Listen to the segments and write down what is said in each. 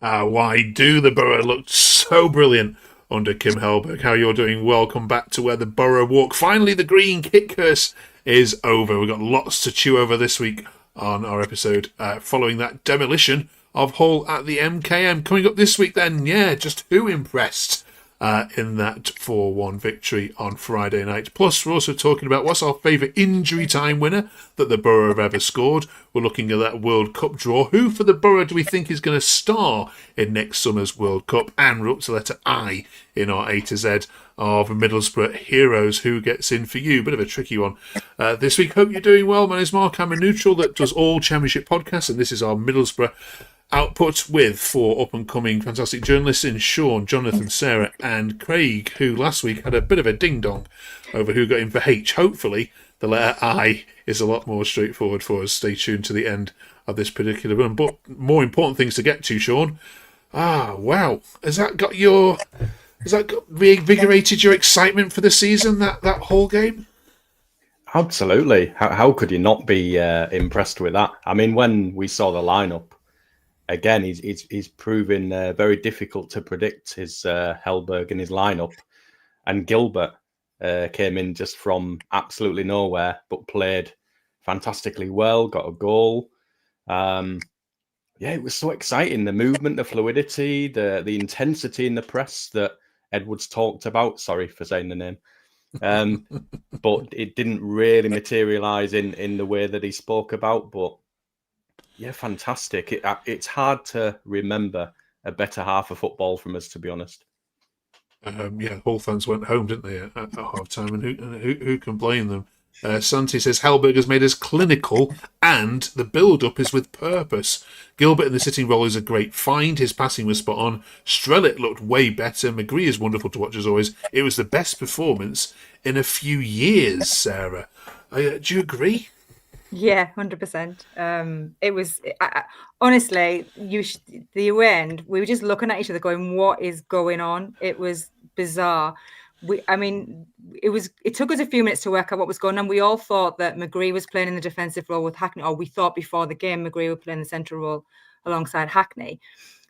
Why do the Boro look so brilliant under Kim Helberg? How you're doing? Welcome back to Where the Boro Walk. Finally, the green kit curse is over. We've got lots to chew over this week on our episode following that demolition of Hull at the MKM. Coming up this week then, just who impressed in that 4-1 victory on Friday night. Plus, we're also talking about what's our favourite injury time winner that the Boro have ever scored. We're looking at that World Cup draw. Who for the Boro do we think is going to star in next summer's World Cup? And we're up to letter I in our A to Z of Middlesbrough heroes. Who gets in for you? Bit of a tricky one this week. Hope you're doing well. My name's Mark. I'm a neutral that does all Championship podcasts, and this is our Middlesbrough output with 4 up-and-coming fantastic journalists in Sean, Jonathan, Sarah and Craig, who last week had a bit of a ding-dong over who got in for H. Hopefully, the letter I is a lot more straightforward for us. Stay tuned to the end of this particular one. But more important things to get to, Sean. Wow. Has that reinvigorated your excitement for the season, that whole game? Absolutely. How could you not be impressed with that? I mean, when we saw the lineup, again, he's proving very difficult to predict, his Hellberg and his lineup. And Gilbert came in just from absolutely nowhere, but played fantastically well, got a goal. It was so exciting. The movement, the fluidity, the intensity in the press that Edwards talked about. Sorry for saying the name. But it didn't really materialise in the way that he spoke about. But yeah, fantastic. It's hard to remember a better half of football from us, to be honest. Hull fans went home, didn't they, at half time? And who can blame them? Santi says Hellberg has made us clinical and the build-up is with purpose. Gilbert in the sitting role is a great find. His passing was spot on. Strellick looked way better. McGree is wonderful to watch as always. It was the best performance in a few years, Sarah. Do you agree? Yeah, 100%. It was honestly, the end. We were just looking at each other, going, "What is going on?" It was bizarre. It took us a few minutes to work out what was going on. We all thought that McGree was playing in the defensive role with Hackney, or we thought before the game McGree would play in the central role alongside Hackney.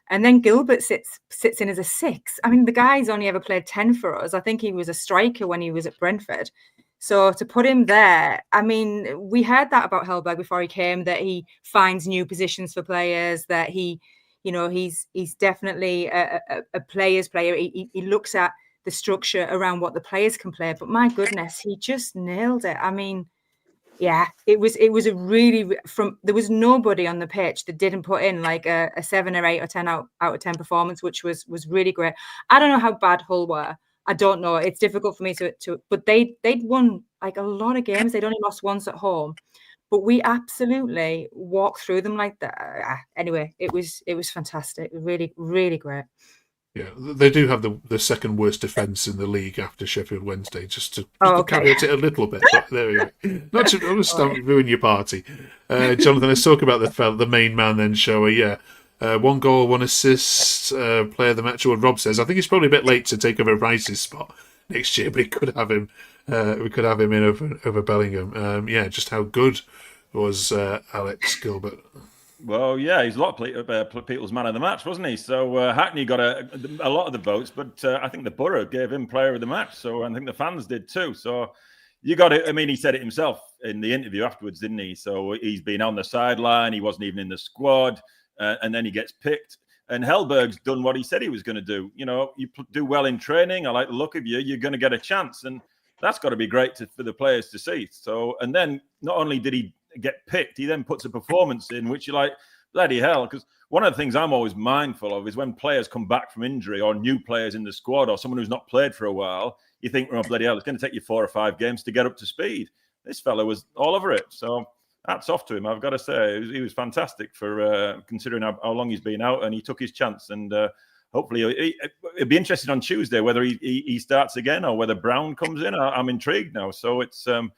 And then Gilbert sits in as a 6. I mean, the guy's only ever played 10 for us. I think he was a striker when he was at Brentford. So to put him there, I mean, we heard that about Hellberg before he came, that he finds new positions for players, that he's definitely a player's player. He looks at the structure around what the players can play. But my goodness, he just nailed it. I mean, yeah, it was a really there was nobody on the pitch that didn't put in like a 7 or 8 or 10 out of 10 performance, which was really great. I don't know how bad Hull were. I don't know. It's difficult for me to but they'd won like a lot of games. They'd only lost once at home, but we absolutely walked through them like that. Anyway, it was fantastic. Really, really great. Yeah, they do have the second worst defence in the league after Sheffield Wednesday, just to caveat it a little bit. But there we go. Not to ruin your party. Jonathan, let's talk about the main man then, Showa. Yeah. 1 goal, 1 assist, player of the match award. Rob says, I think he's probably a bit late to take over Rice's spot next year, but we could have him in over Bellingham. Just how good was Alex Gilbert? Well, yeah, he's a lot of people's man of the match, wasn't he? So Hackney got a lot of the votes, but I think the Boro gave him player of the match. So I think the fans did too. So you got it. I mean, he said it himself in the interview afterwards, didn't he? So he's been on the sideline. He wasn't even in the squad. And then he gets picked. And Hellberg's done what he said he was going to do. You know, you do well in training. I like the look of you. You're going to get a chance. And that's got to be great for the players to see. So, and then not only did he get picked, he then puts a performance in, which you're like, bloody hell. Because one of the things I'm always mindful of is when players come back from injury or new players in the squad or someone who's not played for a while, you think, oh, bloody hell, it's going to take you 4 or 5 games to get up to speed. This fella was all over it. So hats off to him. I've got to say, he was fantastic for considering how long he's been out, and he took his chance. And hopefully, it'd be interesting on Tuesday whether he starts again or whether Brown comes in. I'm intrigued now. So it's and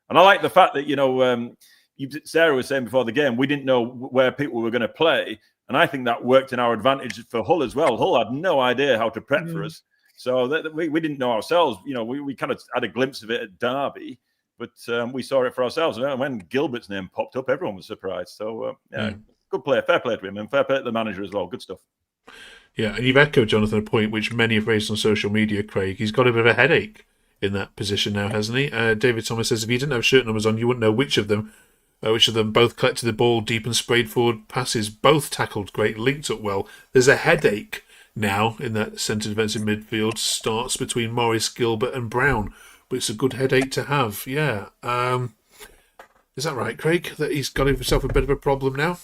I like the fact that Sarah was saying before the game, we didn't know where people were going to play, and I think that worked in our advantage for Hull as well. Hull had no idea how to prep for us, so that we didn't know ourselves. You know, we kind of had a glimpse of it at Derby. But we saw it for ourselves. And when Gilbert's name popped up, everyone was surprised. So, good play. Fair play to him. And fair play to the manager as well. Good stuff. Yeah, and you've echoed, Jonathan, a point which many have raised on social media, Craig. He's got a bit of a headache in that position now, hasn't he? David Thomas says if he didn't have shirt numbers on, you wouldn't know which of them both collected the ball deep and sprayed forward passes, both tackled great, linked up well. There's a headache now in that centre defensive midfield, starts between Morris, Gilbert and Brown, but it's a good headache to have, yeah. Is that right, Craig, that he's got himself a bit of a problem now?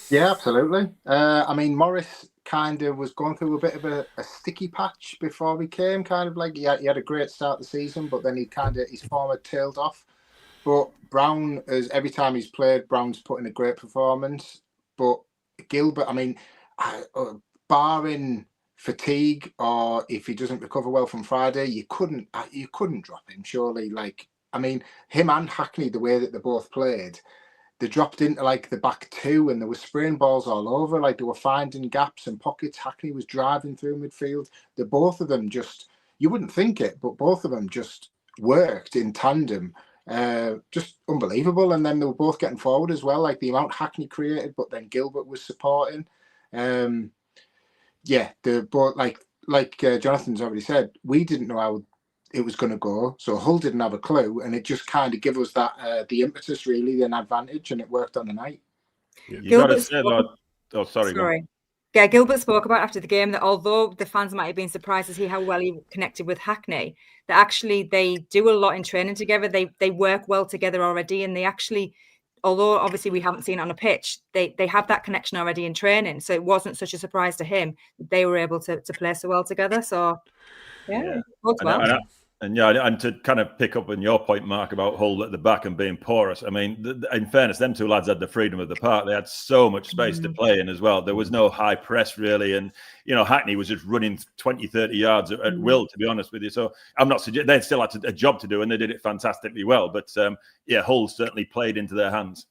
Yeah, absolutely. I mean, Morris kind of was going through a bit of a sticky patch before we came, kind of like he had a great start of the season, but then his form had tailed off. But Brown, every time he's played, Brown's put in a great performance. But Gilbert, I mean, barring fatigue or if he doesn't recover well from Friday, you couldn't drop him, surely. Like, I mean, him and Hackney, the way that they both played, they dropped into like the back two and they were spraying balls all over. Like they were finding gaps and pockets. Hackney was driving through midfield. The both of them just, you wouldn't think it, but both of them just worked in tandem. Just unbelievable. And then they were both getting forward as well. Like the amount Hackney created, but then Gilbert was supporting. Yeah, they're both like Jonathan's already said, we didn't know how it was going to go, so Hull didn't have a clue, and it just kind of gave us that the impetus, really, an advantage, and it worked on the night. You got to say that. Oh, sorry. Yeah, Gilbert spoke about after the game that although the fans might have been surprised to see how well he connected with Hackney, that actually they do a lot in training together. They work well together already, and they actually, although obviously we haven't seen it on a pitch, they have that connection already in training. So it wasn't such a surprise to him that they were able to play so well together. So yeah. Well. And to kind of pick up on your point, Mark, about Hull at the back and being porous. I mean, in fairness, them two lads had the freedom of the park. They had so much space to play in as well. There was no high press, really. And, Hackney was just running 20, 30 yards at will, to be honest with you. So I'm not suggesting they still had a job to do, and they did it fantastically well. But, Hull certainly played into their hands.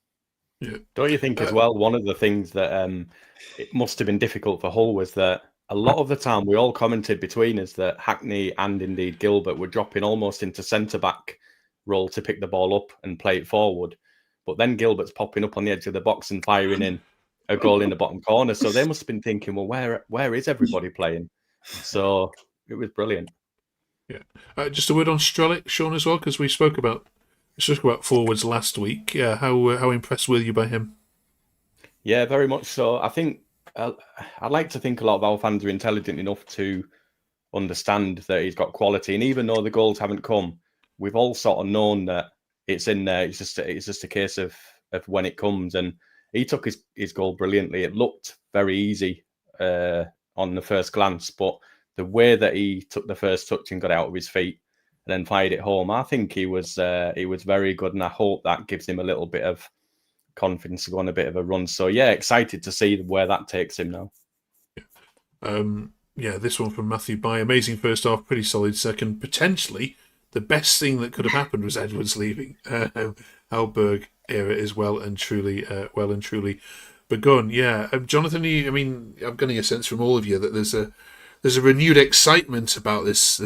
Yeah. Don't you think as well, one of the things that it must have been difficult for Hull was that a lot of the time we all commented between us that Hackney and indeed Gilbert were dropping almost into centre-back role to pick the ball up and play it forward. But then Gilbert's popping up on the edge of the box and firing in a goal in the bottom corner. So they must have been thinking, well, where is everybody playing? So it was brilliant. Yeah. Just a word on Strelic, Sean, as well, because we spoke about forwards last week. Yeah, how impressed were you by him? Yeah, very much so. I think I'd like to think a lot of our fans are intelligent enough to understand that he's got quality. And even though the goals haven't come, we've all sort of known that it's in there. It's just a case of when it comes. And he took his goal brilliantly. It looked very easy on the first glance, but the way that he took the first touch and got out of his feet and then fired it home, I think he was very good. And I hope that gives him a little bit of confidence to go on a bit of a run. So yeah, excited to see where that takes him now. This one from Matthew By. Amazing first half, pretty solid second. Potentially the best thing that could have happened was Edwards leaving. Hellberg era is well and truly begun. Yeah, Jonathan, I'm getting a sense from all of you that there's a renewed excitement about this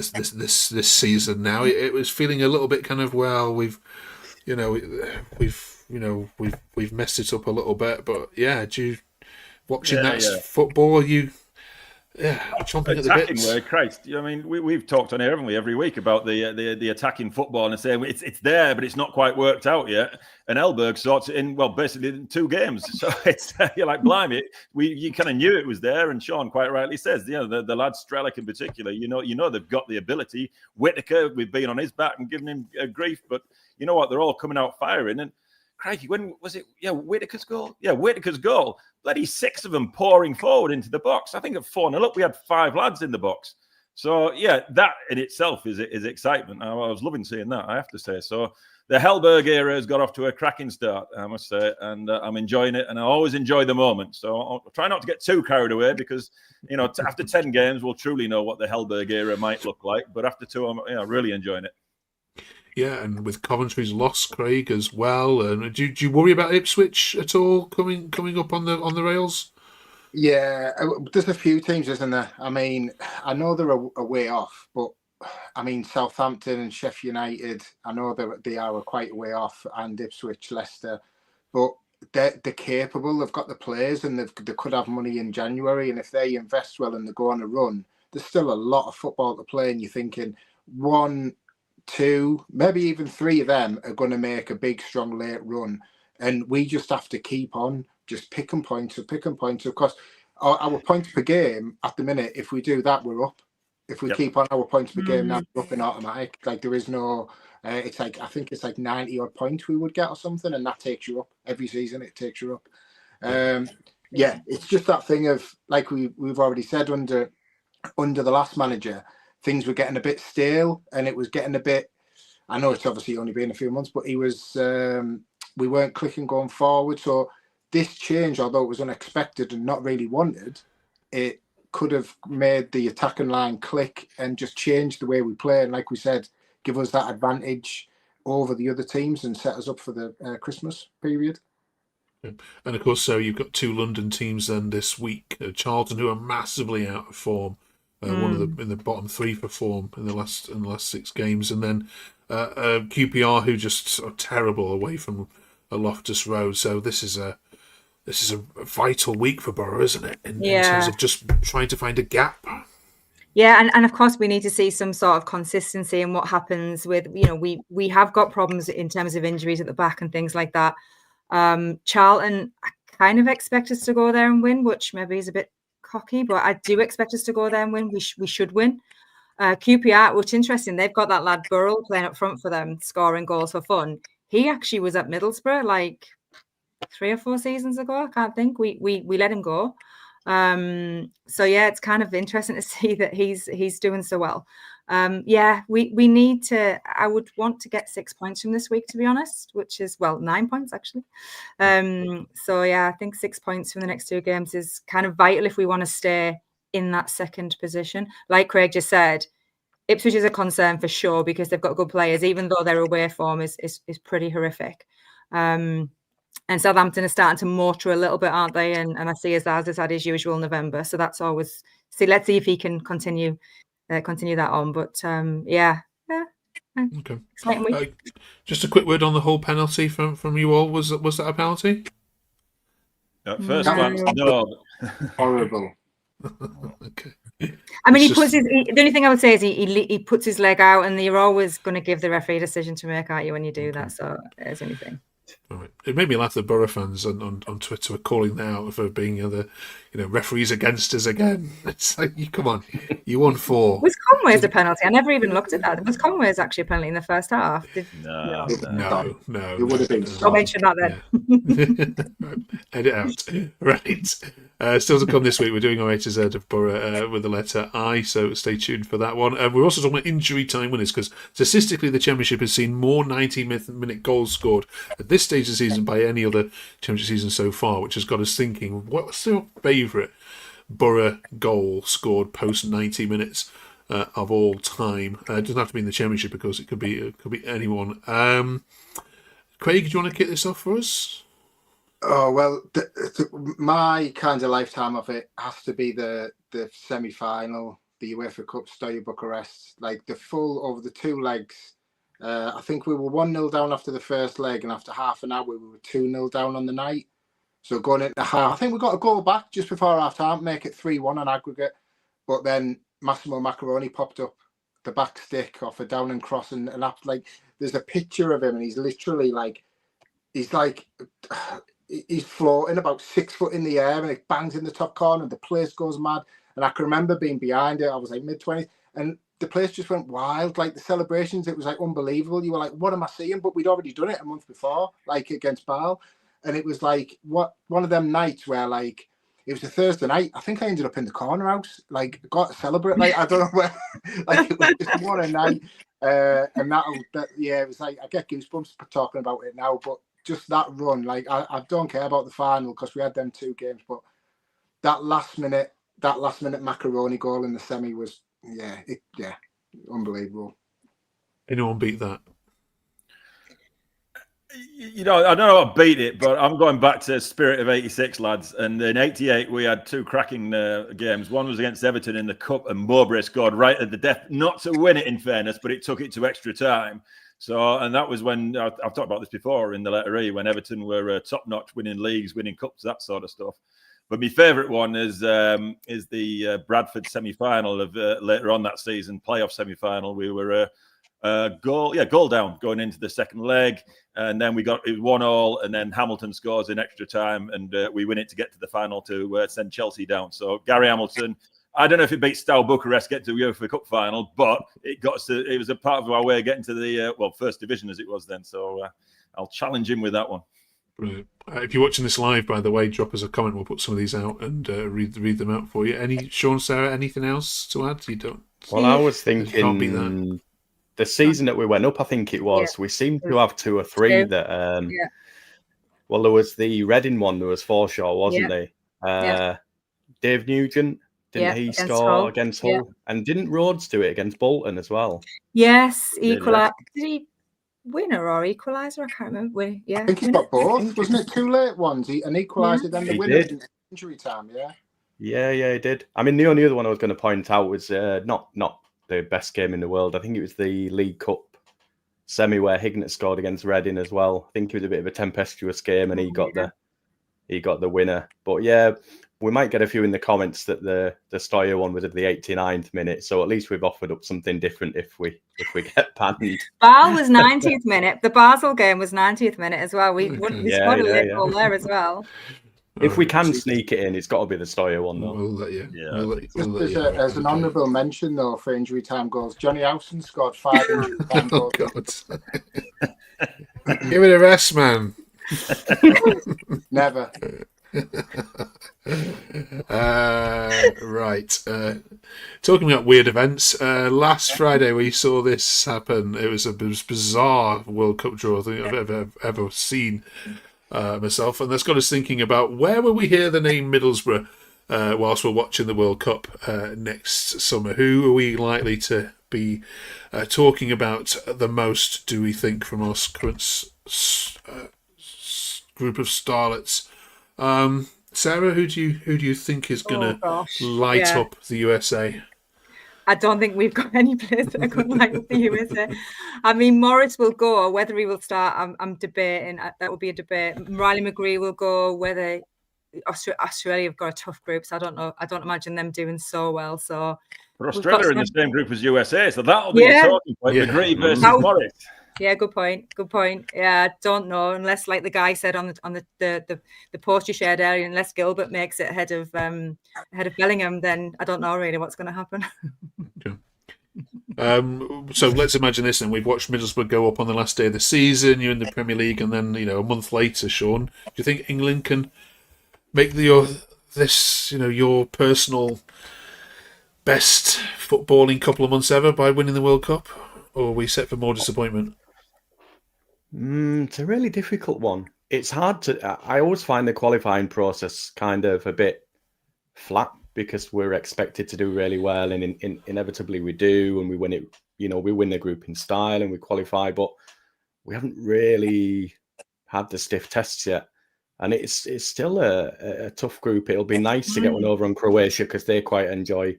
season now. It was feeling a little bit kind of, well, we've messed it up a little bit, but yeah, football, chomping at the bits. Word, Christ! I mean, we've talked on here, haven't we, every week about the attacking football and saying it's there, but it's not quite worked out yet. And Hellberg sorts it in, well, basically in 2 games. So it's you're like, blimey, you kind of knew it was there. And Sean quite rightly says, the lad Strelic in particular, they've got the ability. Whittaker, we've been on his back and given him grief, but you know what? They're all coming out firing. And crikey, when was it? Yeah, Whittaker's goal. Yeah, Whittaker's goal. Bloody 6 of them pouring forward into the box. I think at 4-0 up, we had 5 lads in the box. So yeah, that in itself is excitement. I was loving seeing that, I have to say. So the Hellberg era has got off to a cracking start, I must say, and I'm enjoying it. And I always enjoy the moment. So I'll try not to get too carried away because after 10 games, we'll truly know what the Hellberg era might look like. But after 2, I'm really enjoying it. Yeah, and with Coventry's loss, Craig, as well. And do you worry about Ipswich at all coming up on the rails? Yeah, there's a few teams, isn't there? I mean, I know they're a way off, but I mean, Southampton and Sheffield United, I know they are quite a way off, and Ipswich, Leicester. But they're capable. They've got the players, and they could have money in January. And if they invest well and they go on a run, there's still a lot of football to play. And you're thinking 1, 2, maybe even 3 of them are going to make a big, strong late run. And we just have to keep on just picking points. Of course, our points per game at the minute, if we do that, we're up. If we keep on our points per game, now we're up in automatic. Like there is no, it's like, I think it's like 90 odd points we would get or something, and that takes you up every season. It takes you up. It's just that thing of, like we've already said, under the last manager, things were getting a bit stale, and it was getting a bit. I know it's obviously only been a few months, but he was. We weren't clicking going forward. So this change, although it was unexpected and not really wanted, it could have made the attacking line click and just change the way we play. And like we said, give us that advantage over the other teams and set us up for the Christmas period. And of course, so you've got 2 London teams then this week. Charlton, who are massively out of form, one of the in the bottom 3 for form in the last 6 games, and then QPR, who just are terrible away from Loftus Road. So this is a vital week for Boro, isn't it? In terms of just trying to find a gap. Yeah, and of course we need to see some sort of consistency in what happens with, we have got problems in terms of injuries at the back and things like that. Charlton, I kind of expect us to go there and win, which maybe is a bit cocky, but I do expect us to go there and win. We should win. QPR, which is interesting, they've got that lad Burrell playing up front for them, scoring goals for fun. He actually was at Middlesbrough like 3 or 4 seasons ago. I can't think. We let him go. So yeah, it's kind of interesting to see that he's doing so well. We need to. I would want to get 6 points from this week, to be honest, which is 9 points actually. So yeah, I think 6 points from the next 2 games is kind of vital if we want to stay in that second position. Like Craig just said, Ipswich is a concern for sure because they've got good players, even though their away form is pretty horrific. And Southampton are starting to motor a little bit, aren't they? And I see Azaz has had his usual November, so that's always. Let's see if he can continue that on. But Okay. Exciting week. Just a quick word on the whole penalty from you all. Was that a penalty? At first glance, no. Horrible. Okay. I mean, the only thing I would say is he puts his leg out, and you're always going to give the referee a decision to make, aren't you, when you do that? So there's anything. All right. It made me laugh that Boro fans on Twitter were calling now for being the referees against us again. It's like, come on, you won 4. Was Conway's a penalty? I never even looked at that. Was Conway's actually a penalty in the first half? No. It would have been. I'll mention that then. Edit out. Right. Still to come this week, we're doing our A to Z of Boro with the letter I, so stay tuned for that one. We're also talking about injury time winners, because statistically the Championship has seen more 90-minute goals scored at this stage of the season by any other Championship season so far, which has got us thinking, what's your favourite Boro goal scored post 90 minutes of all time? It doesn't have to be in the Championship, because it could be anyone. Craig, do you want to kick this off for us? Oh, well, my kind of lifetime of it has to be the semi-final, the UEFA Cup, Steaua Bucharest, like the full over the 2 legs. I think we were 1-0 down after the first leg, and after half an hour we were 2-0 down on the night. So going into half, I think we got a goal back just before half time, make it 3-1 on aggregate. But then Massimo Macaroni popped up the back stick off a down and cross, and like there's a picture of him, and he's literally he's floating about 6 foot in the air, and it bangs in the top corner, and the place goes mad. And I can remember being behind it. I was like mid-20s, and the place just went wild. Like the celebrations, it was like unbelievable. You were like, what am I seeing? But we'd already done it a month before, like against Bâle. And it was like one of them nights where like it was a Thursday night. I think I ended up in the corner house, like got to celebrate. Like I don't know where, like it was just what a night. And it was like I get goosebumps talking about it now. But just that run, like I don't care about the final because we had them 2 games, but that last minute Macaroni goal in the semi was unbelievable. Anyone beat that? I don't know what beat it, but I'm going back to spirit of '86, lads. And in '88, we had 2 cracking games. One was against Everton in the Cup, and Mowbray scored right at the death, not to win it in fairness, but it took it to extra time. So, and that was when I've talked about this before in the letter E, when Everton were top-notch, winning leagues, winning cups, that sort of stuff. But my favourite one is the Bradford semi-final of later on that season, playoff semi-final. We were goal down going into the second leg, and then it was 1-1, and then Hamilton scores in extra time, and we win it to get to the final to send Chelsea down. So Gary Hamilton, I don't know if it beat Steaua Bucharest get to the UEFA Cup final, but it was a part of our way of getting to the first division as it was then. So I'll challenge him with that one. Brilliant. If you're watching this live, by the way, drop us a comment. We'll put some of these out and read them out for you. Sean, Sarah, anything else to add? You don't. Well, I was thinking Can't beat that. The season that we went up, I think it was. Yeah. We seemed to have 2 or 3 that. Well, there was the Reading one. There was Forshaw, wasn't there? Dave Nugent. Didn't he score against Hull? Yeah. And didn't Rhodes do it against Bolton as well? Yes, equaliser. Did he winner or equaliser? I can't remember. I think he got both. Wasn't it 2 late ones? An equaliser, then the winner in injury time. Yeah, he did. I mean, the only other one I was going to point out was not the best game in the world. I think it was the League Cup semi where Hignett scored against Reading as well. I think it was a bit of a tempestuous game, and he got the winner. But yeah. We might get a few in the comments that the Steaua one was at the 89th minute, so at least we've offered up something different if we get panned. Bale was 90th minute. The Basel game was 90th minute as well. We scored a late goal there as well. If we can sneak it in, it's got to be the Steaua one, though. We'll let you. Yeah. As an honourable mention, though, for injury time goals, Johnny Howson scored 5 injury time goals. God. Give it a rest, man. Never. Right. Talking about weird events, last Friday we saw this happen. It was a bizarre World Cup draw I think I've ever seen myself, and that's got us thinking about where will we hear the name Middlesbrough whilst we're watching the World Cup next summer. Who are we likely to be talking about the most, do we think, from our current group of starlets? Sarah, who do you think is going to light up the USA? I don't think we've got any players that are going to light up the USA. I mean, Morris will go. Whether he will start, I'm debating. That will be a debate. Riley McGree will go. Whether Australia have got a tough group, so I don't know. I don't imagine them doing so well. So, but Australia are in the same group as USA, so that'll be a talking point. McGree versus Morris. Yeah, good point. Yeah, I don't know, unless, like the guy said on the post you shared earlier, unless Gilbert makes it ahead of Bellingham, then I don't know really what's going to happen. So let's imagine this, and we've watched Middlesbrough go up on the last day of the season. You're in the Premier League, and then a month later, Sean, do you think England can make your personal best footballing couple of months ever by winning the World Cup, or are we set for more disappointment? It's a really difficult one. It's hard to. I always find the qualifying process kind of a bit flat because we're expected to do really well, and inevitably we do, and we win it. We win the group in style, and we qualify, but we haven't really had the stiff tests yet, and it's still a tough group. It'll be nice to get one over on Croatia because they quite enjoy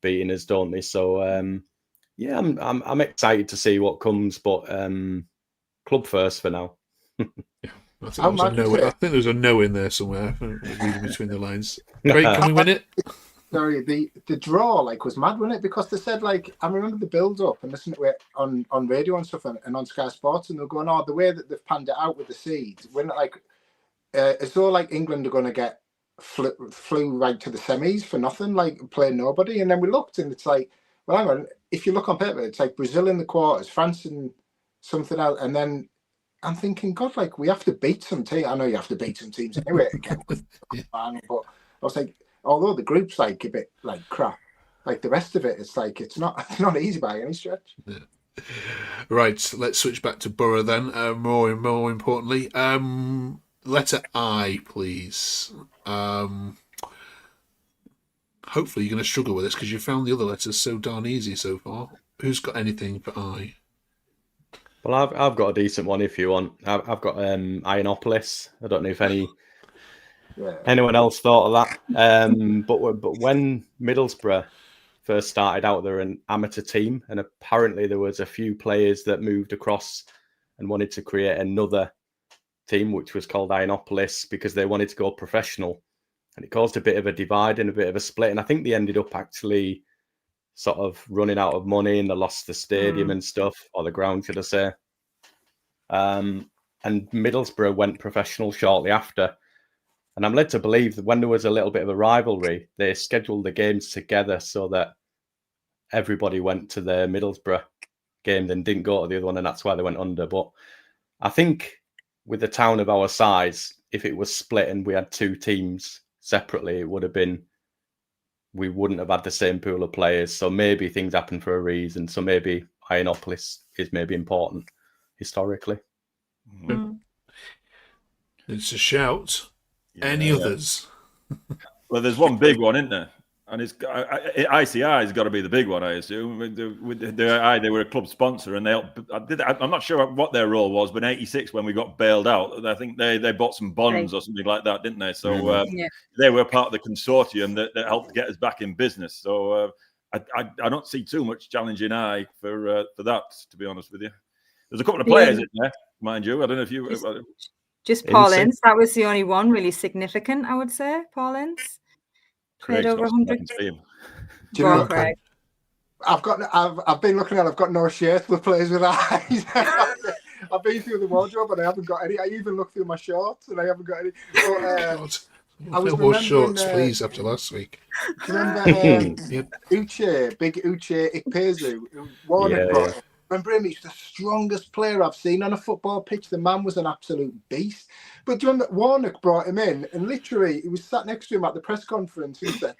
beating us, don't they? So yeah, I'm excited to see what comes, but. Club first for now. Yeah, I think there's a no in there somewhere. Reading between the lines. Great, can we win it? Sorry, the draw was mad, wasn't it? Because they said I remember the build up and listening to it on radio and stuff and on Sky Sports, and they're going, the way that they've panned it out with the seeds, when as though England are going to get flew right to the semis for nothing, playing nobody, and then we looked and it's well, hang on, if you look on paper, it's Brazil in the quarters, France and something else, and then I'm thinking, God, we have to beat some teams. I know you have to beat some teams anyway to get the final, but I was although the group's a bit crap, the rest of it, it's not easy by any stretch. Yeah. Right, let's switch back to Boro then. More importantly, letter I, please. Hopefully you're going to struggle with this because you found the other letters so darn easy so far. Who's got anything for I? Well, I've got a decent one if you want. I've got Ionopolis. I don't know if anyone else thought of that. But when Middlesbrough first started out, they're an amateur team, and apparently there was a few players that moved across and wanted to create another team, which was called Ionopolis, because they wanted to go professional. And it caused a bit of a divide and a bit of a split. And I think they ended up actually sort of running out of money, and they lost the stadium and stuff, or the ground, should I say. And Middlesbrough went professional shortly after. And I'm led to believe that when there was a little bit of a rivalry, they scheduled the games together so that everybody went to the Middlesbrough game and didn't go to the other one, and that's why they went under. But I think with a town of our size, if it was split and we had two teams separately, it would have been, we wouldn't have had the same pool of players. So maybe things happen for a reason. So maybe Ionopolis is maybe important historically. It's a shout. Any others? Well, there's one big one, isn't there? And it's ICI has got to be the big one, I assume. They were a club sponsor, and I'm not sure what their role was, but in '86 when we got bailed out, I think they bought some bonds or something like that, didn't they? So they were part of the consortium that helped get us back in business. So I don't see too much challenging eye for that, to be honest with you. There's a couple of players in there, mind you. I don't know if you. Just Paul Ince. That was the only one really significant, I would say. Paul Ince played over 100. Do you know what, I've been looking at. I've got no shirt for the players with eyes. I've been through the wardrobe and I haven't got any. I even looked through my shorts and I haven't got any. But, I was more shorts, please, after last week. Do you remember Uche, big Uche Ikpeazu, who Warner brought? Remember him? He's the strongest player I've seen on a football pitch. The man was an absolute beast. But do you remember Warnock brought him in, and literally he was sat next to him at the press conference. He said,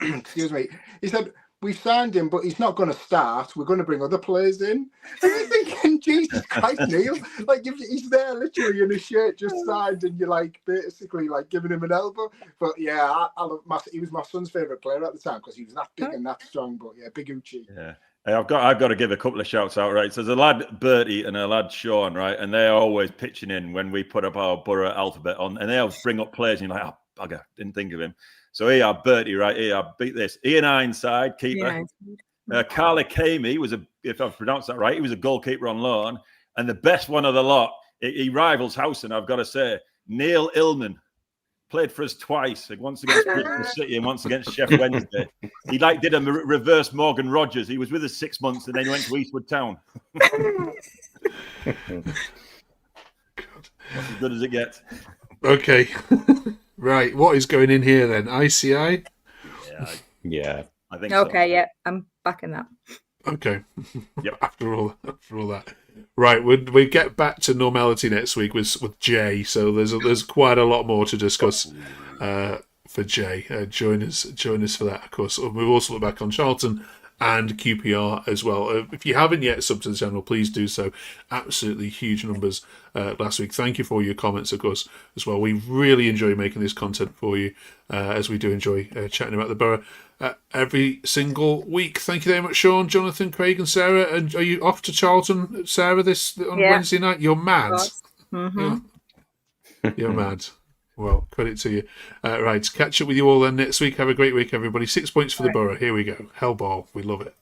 "Excuse me," he said, "We've signed him, but he's not going to start. We're going to bring other players in." And you're thinking, Jesus Christ, Neil! Like he's there, literally in his shirt, just signed, and you're like basically like giving him an elbow. But yeah, he was my son's favourite player at the time because he was that big and that strong. But yeah, big Uchi. Yeah. I've got to give a couple of shouts out, right? So there's a lad Bertie and a lad Sean, right? And they're always pitching in when we put up our Boro alphabet on, and they always bring up players, and you're like, oh, bugger, didn't think of him. So here, Bertie, right here, beat this. Ian Ironside, keeper. Carly Kamey was if I've pronounced that right, he was a goalkeeper on loan. And the best one of the lot, he rivals Howson, I've got to say, Neil Illman. Played for us twice, once against Bristol City and once against Sheffield Wednesday. He did a reverse Morgan Rogers. He was with us 6 months and then he went to Eastwood Town. That's as good as it gets. Okay. Right. What is going in here then? ICI? Yeah. I think so. Okay, yeah. I'm backing that. Okay. Yep. After all that. Right, we get back to normality next week with Jay. So there's quite a lot more to discuss for Jay. Join us for that, of course. We'll also look back on Charlton and QPR as well. If you haven't yet subbed to the channel, please do so. Absolutely huge numbers last week. Thank you for your comments, of course, as well. We really enjoy making this content for you, as we do enjoy chatting about the Borough every single week. Thank you very much, Sean, Jonathan, Craig and Sarah. And are you off to Charlton, Sarah, on Wednesday night? You're mad. You're mad. Well, credit to you. Right, catch up with you all then next week. Have a great week, everybody. 6 points for the Borough. Here we go. Hellball. We love it.